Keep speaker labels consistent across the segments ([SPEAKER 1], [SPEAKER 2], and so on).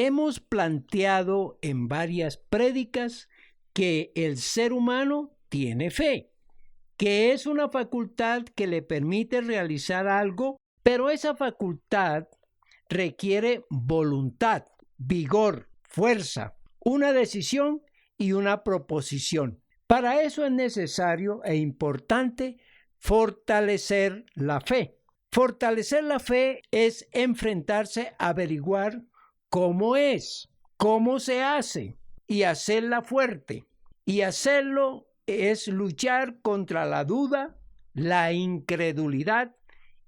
[SPEAKER 1] Hemos planteado en varias prédicas que el ser humano tiene fe, que es una facultad que le permite realizar algo, pero esa facultad requiere voluntad, vigor, fuerza, una decisión y una proposición. Para eso es necesario e importante fortalecer la fe. Fortalecer la fe es enfrentarse a averiguar cómo es, cómo se hace y hacerla fuerte. Y hacerlo es luchar contra la duda, la incredulidad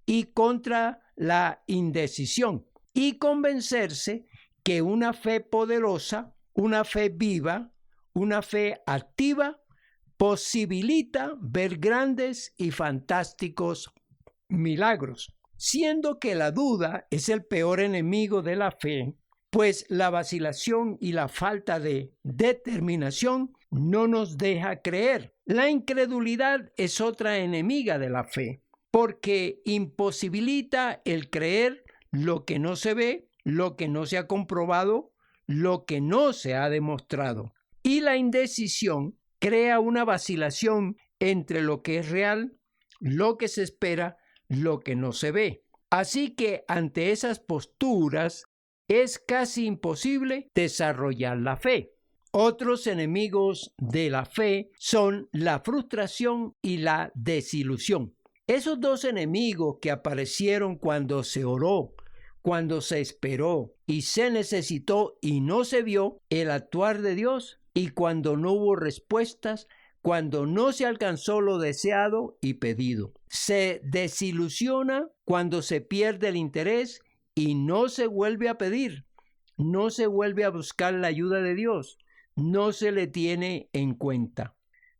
[SPEAKER 1] y contra la indecisión. Y convencerse que una fe poderosa, una fe viva, una fe activa, posibilita ver grandes y fantásticos milagros. Siendo que la duda es el peor enemigo de la fe, pues la vacilación y la falta de determinación no nos deja creer. La incredulidad es otra enemiga de la fe, porque imposibilita el creer lo que no se ve, lo que no se ha comprobado, lo que no se ha demostrado. Y la indecisión crea una vacilación entre lo que es real, lo que se espera, lo que no se ve. Así que ante esas posturas es casi imposible desarrollar la fe. Otros enemigos de la fe son la frustración y la desilusión. Esos dos enemigos que aparecieron cuando se oró, cuando se esperó y se necesitó y no se vio el actuar de Dios, y cuando no hubo respuestas, cuando no se alcanzó lo deseado y pedido. Se desilusiona cuando se pierde el interés y no se vuelve a pedir, no se vuelve a buscar la ayuda de Dios, no se le tiene en cuenta.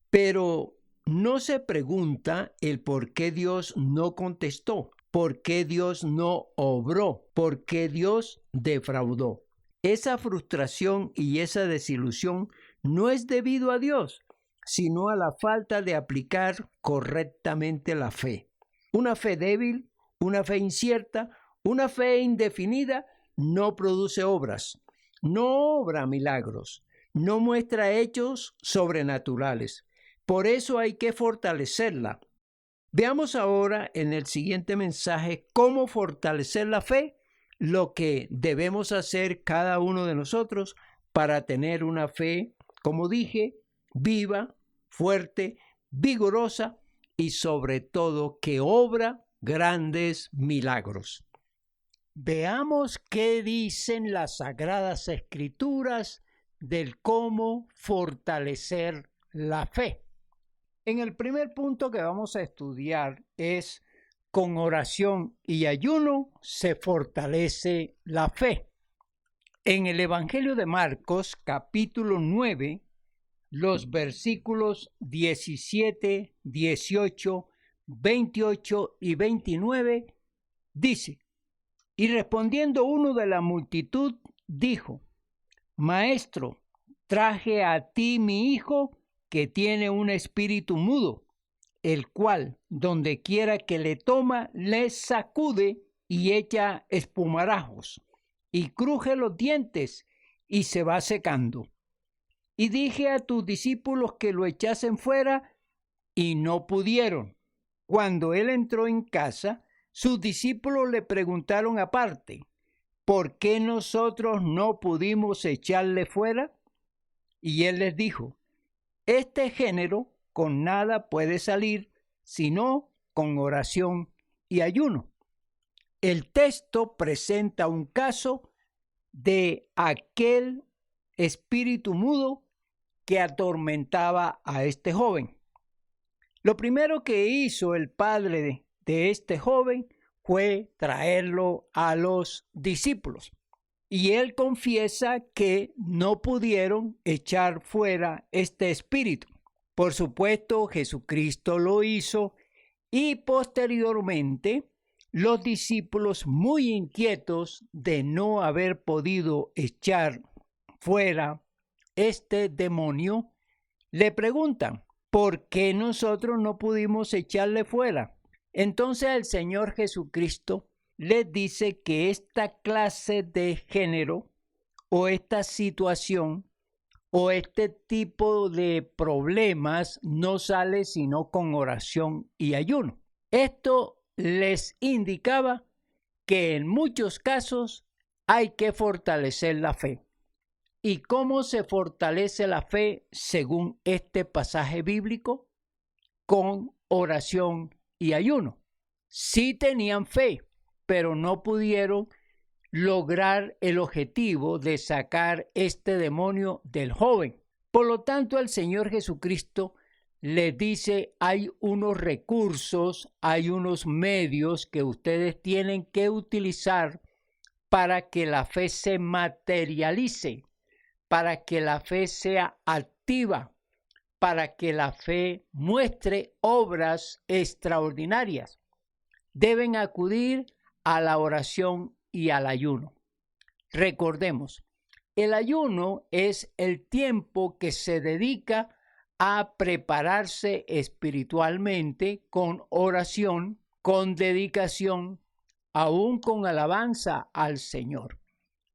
[SPEAKER 1] Pero no se pregunta el por qué Dios no contestó, por qué Dios no obró, por qué Dios defraudó. Esa frustración y esa desilusión no es debido a Dios, sino a la falta de aplicar correctamente la fe. Una fe débil, una fe incierta, una fe indefinida no produce obras, no obra milagros, no muestra hechos sobrenaturales. Por eso hay que fortalecerla. Veamos ahora en el siguiente mensaje cómo fortalecer la fe, lo que debemos hacer cada uno de nosotros para tener una fe, como dije, viva, fuerte, vigorosa y sobre todo que obra grandes milagros. Veamos qué dicen las Sagradas Escrituras del cómo fortalecer la fe. En el primer punto que vamos a estudiar es: con oración y ayuno se fortalece la fe. En el Evangelio de Marcos, capítulo 9, los versículos 17, 18, 28 y 29, dice: y respondiendo uno de la multitud, dijo: Maestro, traje a ti mi hijo, que tiene un espíritu mudo, el cual, donde quiera que le toma, le sacude y echa espumarajos, y cruje los dientes, y se va secando. Y dije a tus discípulos que lo echasen fuera, y no pudieron. Cuando él entró en casa, sus discípulos le preguntaron aparte: ¿por qué nosotros no pudimos echarle fuera? Y él les dijo: este género con nada puede salir, sino con oración y ayuno. El texto presenta un caso de aquel espíritu mudo que atormentaba a este joven. Lo primero que hizo el padre de este joven fue traerlo a los discípulos. Y él confiesa que no pudieron echar fuera este espíritu. Por supuesto, Jesucristo lo hizo, y posteriormente los discípulos, muy inquietos de no haber podido echar fuera este demonio, le preguntan: ¿por qué nosotros no pudimos echarle fuera? Entonces el Señor Jesucristo les dice que esta clase de género o esta situación o este tipo de problemas no sale sino con oración y ayuno. Esto les indicaba que en muchos casos hay que fortalecer la fe. ¿Y cómo se fortalece la fe según este pasaje bíblico? Con oración y ayuno. Sí tenían fe, pero no pudieron lograr el objetivo de sacar este demonio del joven. Por lo tanto, el Señor Jesucristo les dice, hay unos recursos, hay unos medios que ustedes tienen que utilizar para que la fe se materialice, para que la fe sea activa, para que la fe muestre obras extraordinarias. Deben acudir a la oración y al ayuno. Recordemos, el ayuno es el tiempo que se dedica a prepararse espiritualmente con oración, con dedicación, aún con alabanza al Señor.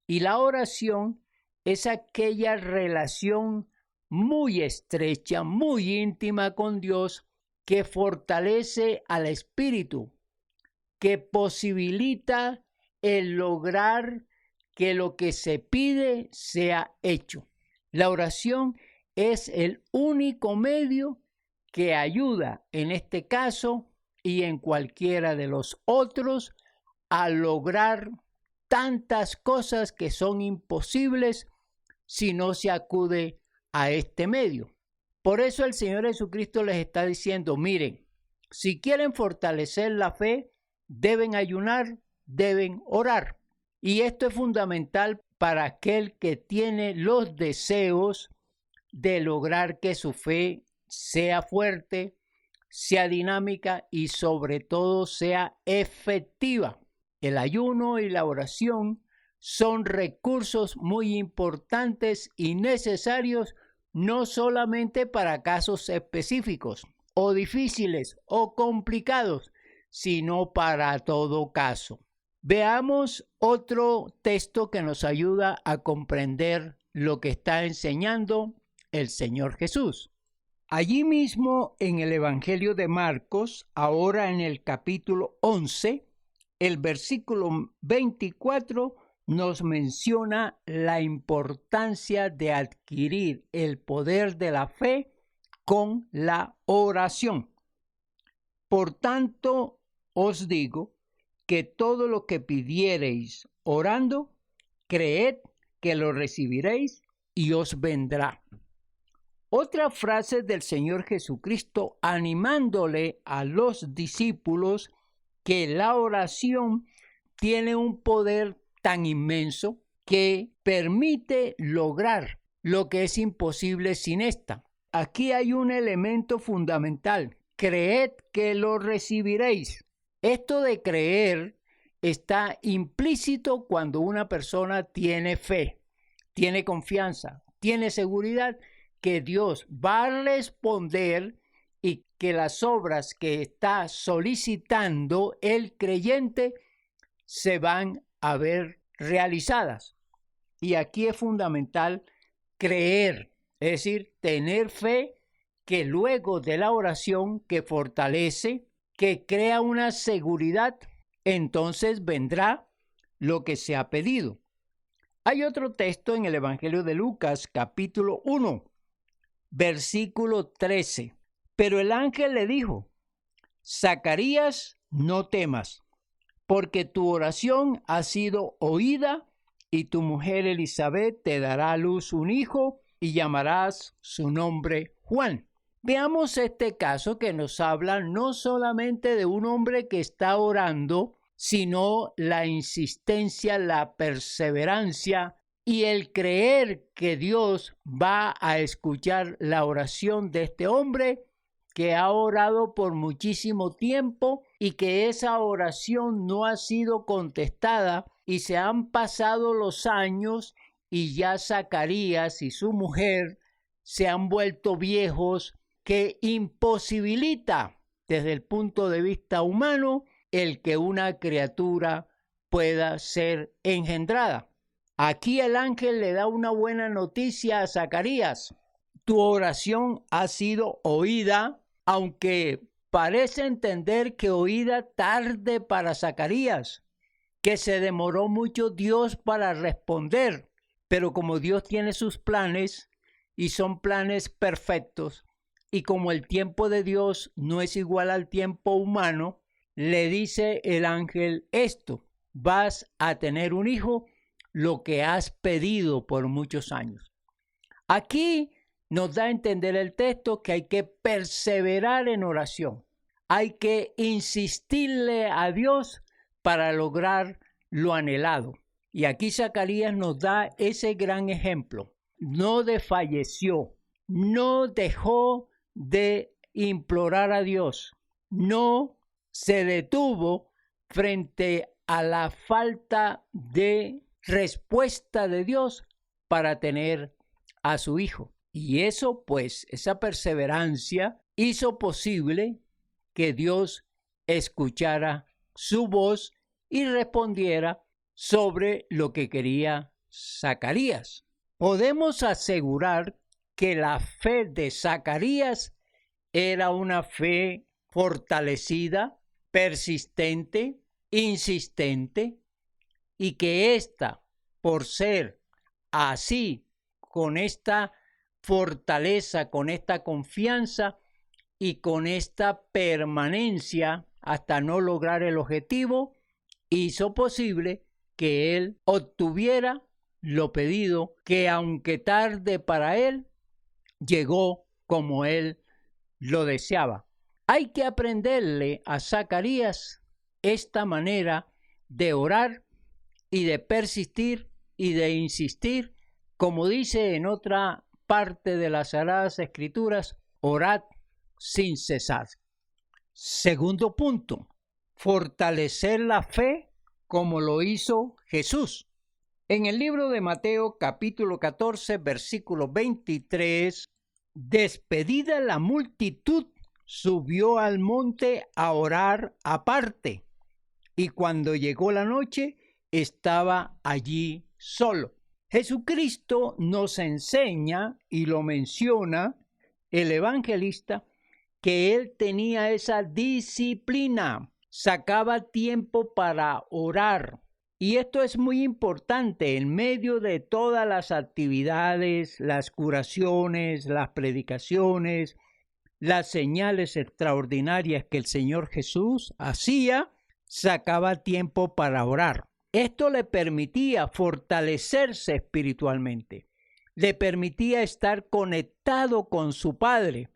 [SPEAKER 1] Y la oración es aquella relación muy estrecha, muy íntima con Dios que fortalece al espíritu, que posibilita el lograr que lo que se pide sea hecho. La oración es el único medio que ayuda en este caso y en cualquiera de los otros a lograr tantas cosas que son imposibles si no se acude a este medio. Por eso el Señor Jesucristo les está diciendo, miren, si quieren fortalecer la fe, deben ayunar, deben orar. Y esto es fundamental para aquel que tiene los deseos de lograr que su fe sea fuerte, sea dinámica y sobre todo sea efectiva. El ayuno y la oración son recursos muy importantes y necesarios no solamente para casos específicos o difíciles o complicados, sino para todo caso. Veamos otro texto que nos ayuda a comprender lo que está enseñando el Señor Jesús. Allí mismo en el Evangelio de Marcos, ahora en el capítulo 11, el versículo 24 nos menciona la importancia de adquirir el poder de la fe con la oración. Por tanto, os digo que todo lo que pidiereis orando, creed que lo recibiréis y os vendrá. Otra frase del Señor Jesucristo animándole a los discípulos que la oración tiene un poder tan inmenso que permite lograr lo que es imposible sin esta. Aquí hay un elemento fundamental. Creed que lo recibiréis. Esto de creer está implícito cuando una persona tiene fe, tiene confianza, tiene seguridad que Dios va a responder y que las obras que está solicitando el creyente se van a ver realizadas. Y aquí es fundamental creer, es decir, tener fe que luego de la oración que fortalece, que crea una seguridad, entonces vendrá lo que se ha pedido. Hay otro texto en el Evangelio de Lucas, capítulo 1, versículo 13. Pero el ángel le dijo, Zacarías, no temas, porque tu oración ha sido oída y tu mujer Elizabeth te dará a luz un hijo y llamarás su nombre Juan. Veamos este caso que nos habla no solamente de un hombre que está orando, sino la insistencia, la perseverancia y el creer que Dios va a escuchar la oración de este hombre que ha orado por muchísimo tiempo y que esa oración no ha sido contestada y se han pasado los años y ya Zacarías y su mujer se han vuelto viejos, que imposibilita desde el punto de vista humano el que una criatura pueda ser engendrada. Aquí el ángel le da una buena noticia a Zacarías. Tu oración ha sido oída, aunque parece entender que oída tarde para Zacarías, que se demoró mucho Dios para responder. Pero como Dios tiene sus planes y son planes perfectos, y como el tiempo de Dios no es igual al tiempo humano, le dice el ángel esto: vas a tener un hijo, lo que has pedido por muchos años. Aquí nos da a entender el texto que hay que perseverar en oración. Hay que insistirle a Dios para lograr lo anhelado. Y aquí Zacarías nos da ese gran ejemplo. No desfalleció, no dejó de implorar a Dios, no se detuvo frente a la falta de respuesta de Dios para tener a su hijo. Y eso, pues, esa perseverancia hizo posible que Dios escuchara su voz y respondiera sobre lo que quería Zacarías. Podemos asegurar que la fe de Zacarías era una fe fortalecida, persistente, insistente, y que ésta, por ser así, con esta fortaleza, con esta confianza y con esta permanencia hasta no lograr el objetivo, hizo posible que él obtuviera lo pedido, que aunque tarde para él, llegó como él lo deseaba. Hay que aprenderle a Zacarías esta manera de orar y de persistir y de insistir, como dice en otra parte de las Sagradas Escrituras: orad sin cesar. Segundo punto, fortalecer la fe como lo hizo Jesús. En el libro de Mateo capítulo 14 versículo 23, despedida la multitud, subió al monte a orar aparte, y cuando llegó la noche estaba allí solo. Jesucristo nos enseña, y lo menciona el evangelista, que él tenía esa disciplina, sacaba tiempo para orar. Y esto es muy importante en medio de todas las actividades, las curaciones, las predicaciones, las señales extraordinarias que el Señor Jesús hacía, sacaba tiempo para orar. Esto le permitía fortalecerse espiritualmente, le permitía estar conectado con su Padre,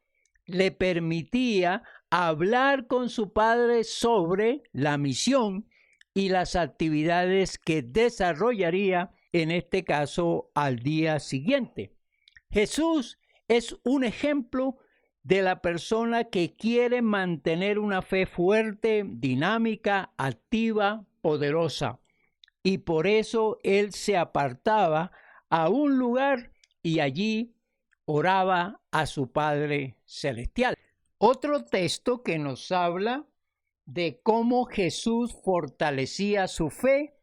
[SPEAKER 1] le permitía hablar con su Padre sobre la misión y las actividades que desarrollaría, en este caso, al día siguiente. Jesús es un ejemplo de la persona que quiere mantener una fe fuerte, dinámica, activa, poderosa. Y por eso él se apartaba a un lugar y allí oraba a su Padre Celestial. Otro texto que nos habla de cómo Jesús fortalecía su fe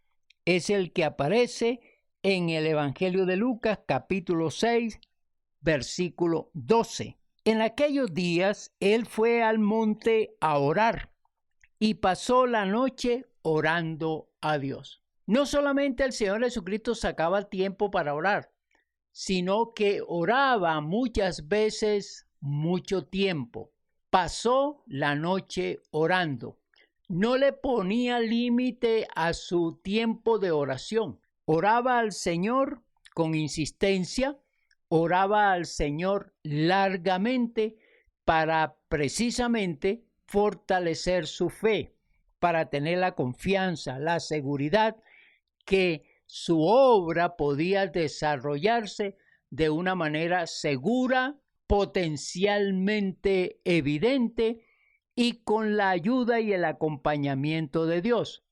[SPEAKER 1] es el que aparece en el Evangelio de Lucas, capítulo 6, versículo 12. En aquellos días él fue al monte a orar y pasó la noche orando a Dios. No solamente el Señor Jesucristo sacaba tiempo para orar, sino que oraba muchas veces mucho tiempo. Pasó la noche orando. No le ponía límite a su tiempo de oración. Oraba al Señor con insistencia, oraba al Señor largamente para precisamente fortalecer su fe, para tener la confianza, la seguridad que su obra podía desarrollarse de una manera segura, potencialmente evidente y con la ayuda y el acompañamiento de Dios.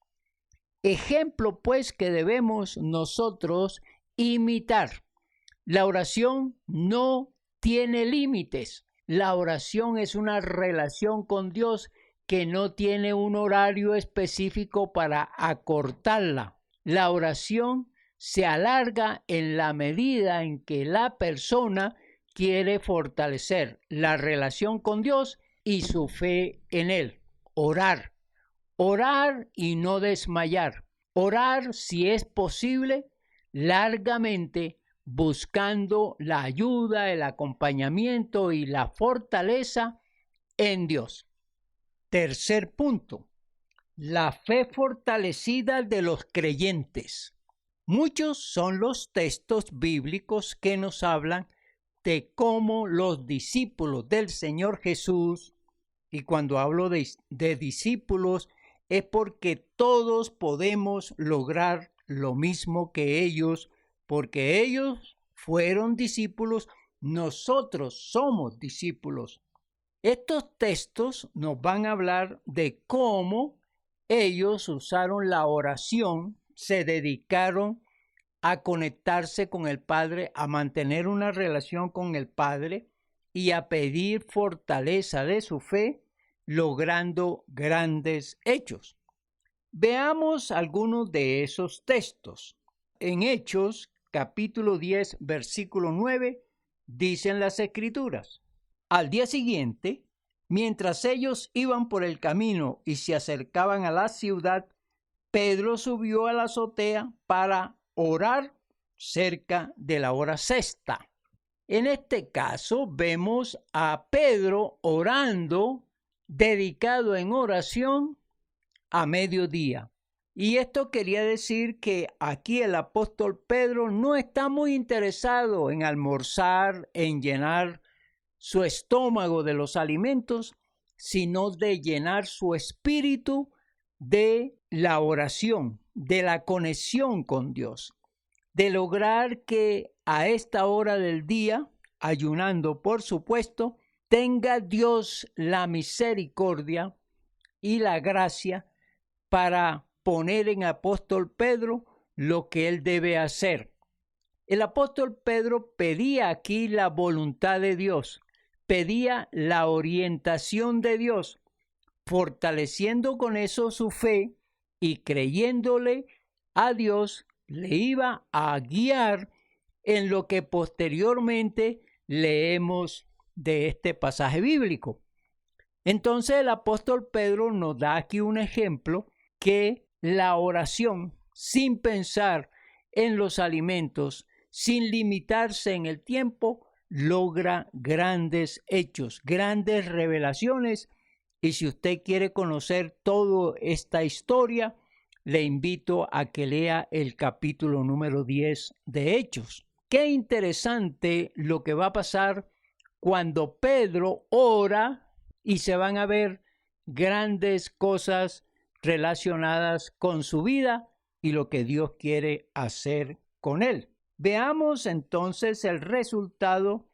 [SPEAKER 1] Ejemplo, pues, que debemos nosotros imitar. La oración no tiene límites. La oración es una relación con Dios que no tiene un horario específico para acortarla. La oración se alarga en la medida en que la persona quiere fortalecer la relación con Dios y su fe en Él. Orar. Orar y no desmayar. Orar, si es posible, largamente, buscando la ayuda, el acompañamiento y la fortaleza en Dios. Tercer punto, la fe fortalecida de los creyentes. Muchos son los textos bíblicos que nos hablan de cómo los discípulos del Señor Jesús, y cuando hablo de discípulos, es porque todos podemos lograr lo mismo que ellos, porque ellos fueron discípulos, nosotros somos discípulos. Estos textos nos van a hablar de cómo ellos usaron la oración, se dedicaron a conectarse con el Padre, a mantener una relación con el Padre y a pedir fortaleza de su fe, logrando grandes hechos. Veamos algunos de esos textos. En Hechos, capítulo 10, versículo 9, dicen las Escrituras: al día siguiente, mientras ellos iban por el camino y se acercaban a la ciudad, Pedro subió a la azotea para orar cerca de la hora sexta. En este caso vemos a Pedro orando, dedicado en oración a mediodía. Y esto quería decir que aquí el apóstol Pedro no está muy interesado en almorzar, en llenar su estómago de los alimentos, sino de llenar su espíritu de la oración, de la conexión con Dios, de lograr que a esta hora del día, ayunando por supuesto, tenga Dios la misericordia y la gracia para poner en apóstol Pedro lo que él debe hacer. El apóstol Pedro pedía aquí la voluntad de Dios, pedía la orientación de Dios, fortaleciendo con eso su fe y creyéndole a Dios, le iba a guiar en lo que posteriormente leemos de este pasaje bíblico. Entonces el apóstol Pedro nos da aquí un ejemplo que la oración, sin pensar en los alimentos, sin limitarse en el tiempo, logra grandes hechos, grandes revelaciones. Y si usted quiere conocer toda esta historia, le invito a que lea el capítulo número 10 de Hechos. Qué interesante lo que va a pasar cuando Pedro ora y se van a ver grandes cosas relacionadas con su vida y lo que Dios quiere hacer con él. Veamos entonces el resultado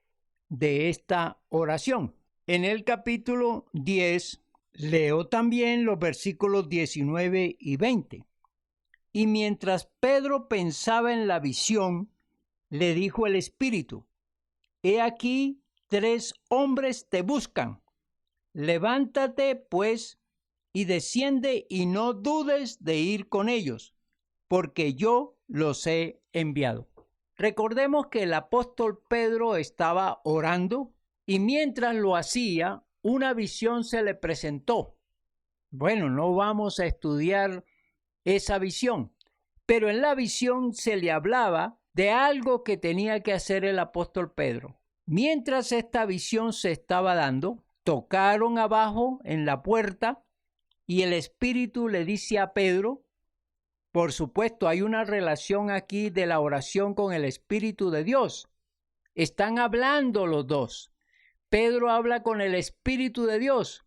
[SPEAKER 1] de esta oración. En el capítulo 10 leo también los versículos 19 y 20. Y mientras Pedro pensaba en la visión, le dijo el Espíritu: he aquí 3 hombres te buscan. Levántate, pues, y desciende y no dudes de ir con ellos, porque yo los he enviado. Recordemos que el apóstol Pedro estaba orando y mientras lo hacía, una visión se le presentó. Bueno, no vamos a estudiar esa visión, pero en la visión se le hablaba de algo que tenía que hacer el apóstol Pedro. Mientras esta visión se estaba dando, tocaron abajo en la puerta y el Espíritu le dice a Pedro, por supuesto, hay una relación aquí de la oración con el Espíritu de Dios. Están hablando los dos. Pedro habla con el Espíritu de Dios.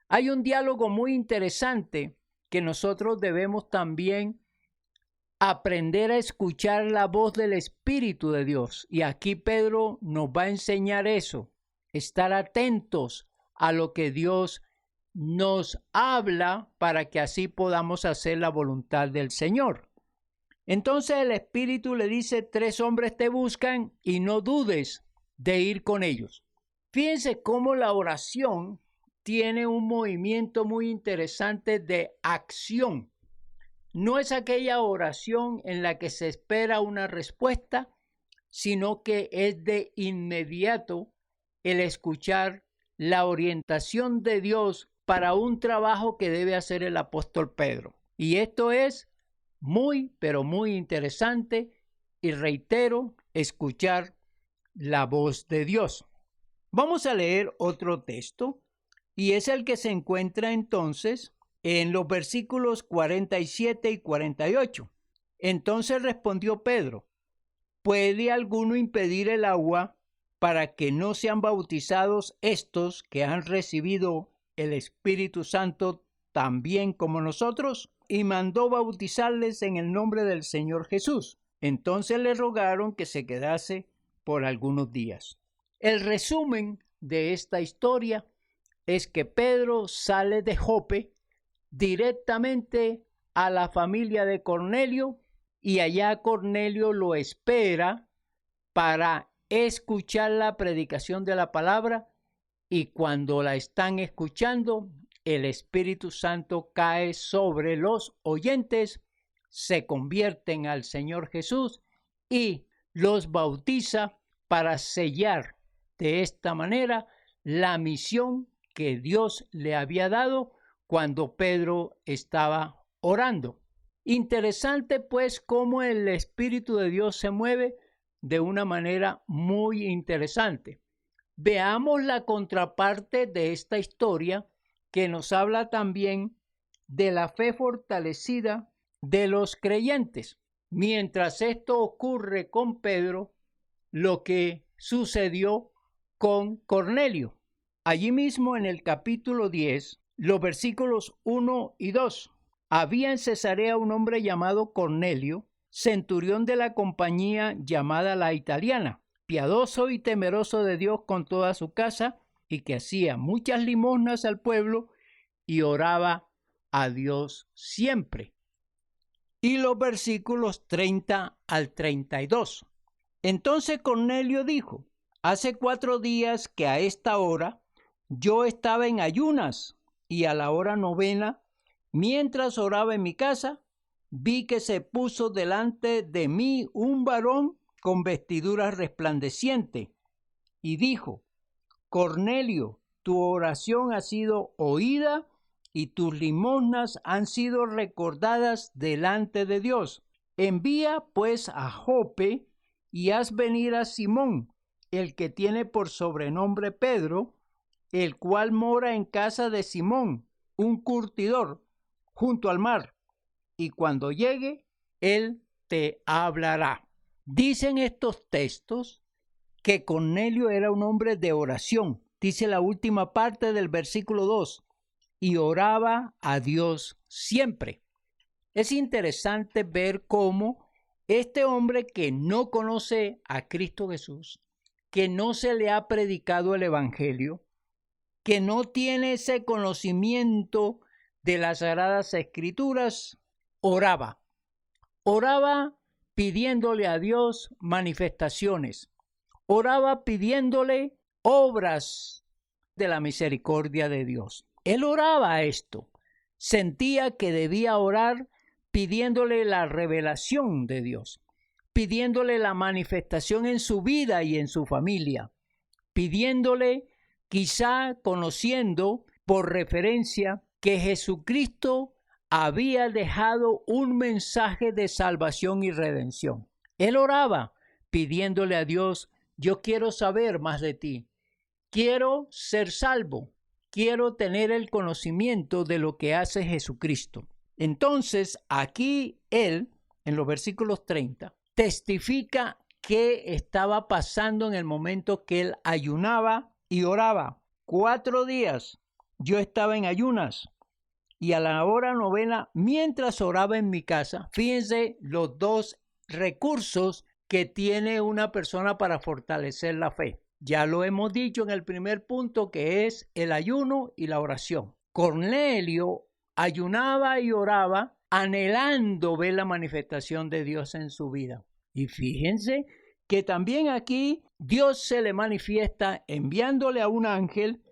[SPEAKER 1] Hay un diálogo muy interesante que nosotros debemos también aprender a escuchar la voz del Espíritu de Dios. Y aquí Pedro nos va a enseñar eso, estar atentos a lo que Dios nos habla para que así podamos hacer la voluntad del Señor. Entonces el Espíritu le dice: 3 hombres te buscan y no dudes de ir con ellos. Fíjense cómo la oración tiene un movimiento muy interesante de acción. no es aquella oración en la que se espera una respuesta, sino que es de inmediato el escuchar la orientación de Dios para un trabajo que debe hacer el apóstol Pedro. Y esto es muy, pero muy interesante, y reitero, escuchar la voz de Dios. Vamos a leer otro texto, y es el que se encuentra entonces en los versículos 47 y 48. Entonces respondió Pedro: ¿puede alguno impedir el agua para que no sean bautizados estos que han recibido el Espíritu Santo también como nosotros? Y mandó bautizarles en el nombre del Señor Jesús. Entonces le rogaron que se quedase por algunos días. El resumen de esta historia es que Pedro sale de Jope directamente a la familia de Cornelio, y allá Cornelio lo espera para escuchar la predicación de la palabra, y cuando la están escuchando, el Espíritu Santo cae sobre los oyentes, se convierten al Señor Jesús y los bautiza para sellar de esta manera la misión que Dios le había dado cuando Pedro estaba orando. Interesante pues cómo el Espíritu de Dios se mueve de una manera muy interesante. Veamos la contraparte de esta historia, que nos habla también de la fe fortalecida de los creyentes. Mientras esto ocurre con Pedro, lo que sucedió con Cornelio. Allí mismo en el capítulo 10, los versículos 1 y 2. Había en Cesarea un hombre llamado Cornelio, centurión de la compañía llamada La Italiana, piadoso y temeroso de Dios con toda su casa, y que hacía muchas limosnas al pueblo y oraba a Dios siempre. Y los versículos 30 al 32. Entonces Cornelio dijo: hace 4 días que a esta hora yo estaba en ayunas, y a la hora 9, mientras oraba en mi casa, vi que se puso delante de mí un varón con vestiduras resplandecientes, y dijo: Cornelio, tu oración ha sido oída y tus limosnas han sido recordadas delante de Dios. Envía pues a Jope y haz venir a Simón, el que tiene por sobrenombre Pedro, el cual mora en casa de Simón, un curtidor, junto al mar, y cuando llegue, él te hablará. Dicen estos textos que Cornelio era un hombre de oración. Dice la última parte del versículo 2, y oraba a Dios siempre. Es interesante ver cómo este hombre que no conoce a Cristo Jesús, que no se le ha predicado el Evangelio, que no tiene ese conocimiento de las Sagradas Escrituras, oraba pidiéndole a Dios manifestaciones, oraba pidiéndole obras de la misericordia de Dios. Él oraba esto, sentía que debía orar pidiéndole la revelación de Dios, pidiéndole la manifestación en su vida y en su familia, pidiéndole, quizá conociendo por referencia, que Jesucristo había dejado un mensaje de salvación y redención. Él oraba pidiéndole a Dios: yo quiero saber más de ti, quiero ser salvo, quiero tener el conocimiento de lo que hace Jesucristo. Entonces, aquí él, en los versículos 30, testifica qué estaba pasando en el momento que él ayunaba y oraba. 4 días yo estaba en ayunas, y a la hora 9, mientras oraba en mi casa. Fíjense los dos recursos que tiene una persona para fortalecer la fe. Ya lo hemos dicho en el primer punto, que es el ayuno y la oración. Cornelio ayunaba y oraba anhelando ver la manifestación de Dios en su vida. Y fíjense que también aquí Dios se le manifiesta enviándole a un ángel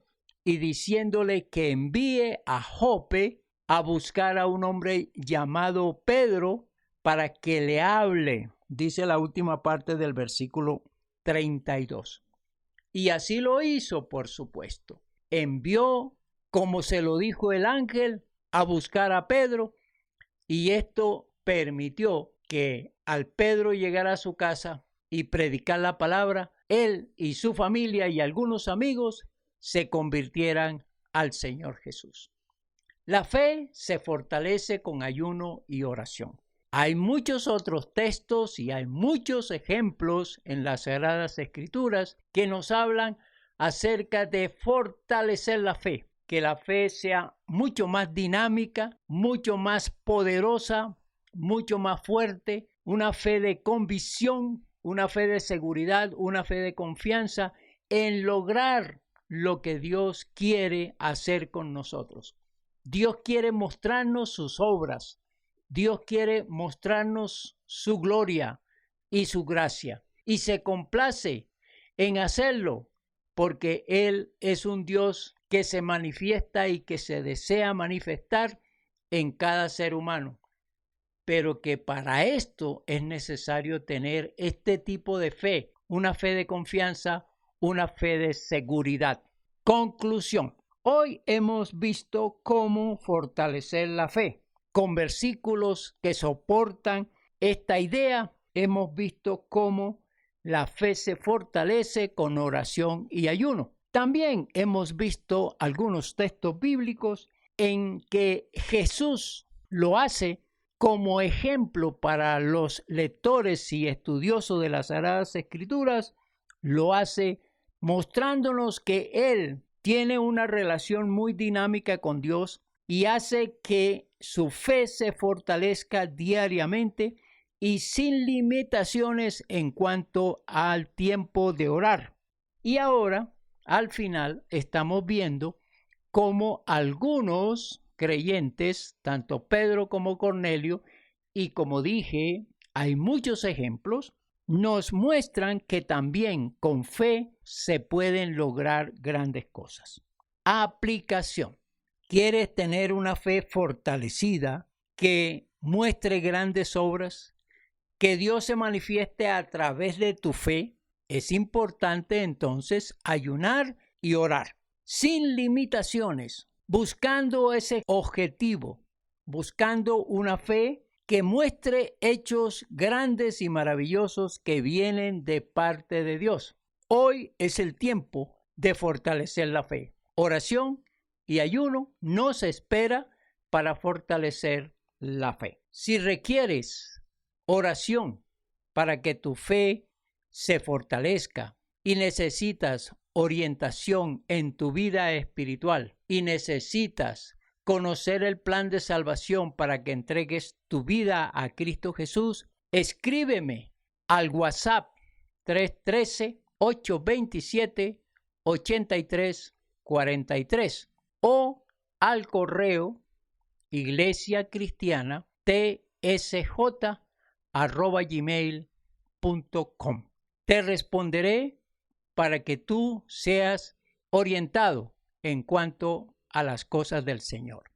[SPEAKER 1] y diciéndole que envíe a Jope a buscar a un hombre llamado Pedro para que le hable, dice la última parte del versículo 32. Y así lo hizo, por supuesto. Envió, como se lo dijo el ángel, a buscar a Pedro, y esto permitió que al Pedro llegara a su casa y predicar la palabra, él y su familia y algunos amigos se convirtieran al Señor Jesús. La fe se fortalece con ayuno y oración. Hay muchos otros textos y hay muchos ejemplos en las Sagradas Escrituras que nos hablan acerca de fortalecer la fe, que la fe sea mucho más dinámica, mucho más poderosa, mucho más fuerte, una fe de convicción, una fe de seguridad, una fe de confianza en lograr lo que Dios quiere hacer con nosotros. Dios quiere mostrarnos sus obras. Dios quiere mostrarnos su gloria y su gracia. Y se complace en hacerlo porque Él es un Dios que se manifiesta y que se desea manifestar en cada ser humano. Pero que para esto es necesario tener este tipo de fe, una fe de confianza, una fe de seguridad. Conclusión. Hoy hemos visto cómo fortalecer la fe. Con versículos que soportan esta idea, hemos visto cómo la fe se fortalece con oración y ayuno. También hemos visto algunos textos bíblicos en que Jesús lo hace como ejemplo para los lectores y estudiosos de las Sagradas Escrituras, lo hace mostrándonos que Él tiene una relación muy dinámica con Dios y hace que su fe se fortalezca diariamente y sin limitaciones en cuanto al tiempo de orar. Y ahora, al final, estamos viendo cómo algunos creyentes, tanto Pedro como Cornelio, y como dije, hay muchos ejemplos, nos muestran que también con fe se pueden lograr grandes cosas. Aplicación. ¿Quieres tener una fe fortalecida que muestre grandes obras? Que Dios se manifieste a través de tu fe. Es importante entonces ayunar y orar sin limitaciones, buscando ese objetivo, buscando una fe que muestre hechos grandes y maravillosos que vienen de parte de Dios. Hoy es el tiempo de fortalecer la fe. Oración y ayuno nos espera para fortalecer la fe. Si requieres oración para que tu fe se fortalezca y necesitas orientación en tu vida espiritual y necesitas conocer el plan de salvación para que entregues tu vida a Cristo Jesús, escríbeme al WhatsApp 313-827-8343 o al correo iglesiacristiana.tsj@gmail.com. Te responderé para que tú seas orientado en cuanto a las cosas del Señor.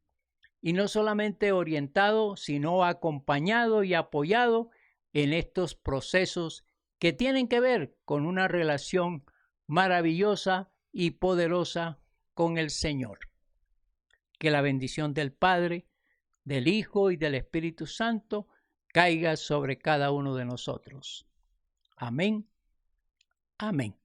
[SPEAKER 1] Y no solamente orientado, sino acompañado y apoyado en estos procesos que tienen que ver con una relación maravillosa y poderosa con el Señor. Que la bendición del Padre, del Hijo y del Espíritu Santo caiga sobre cada uno de nosotros. Amén. Amén.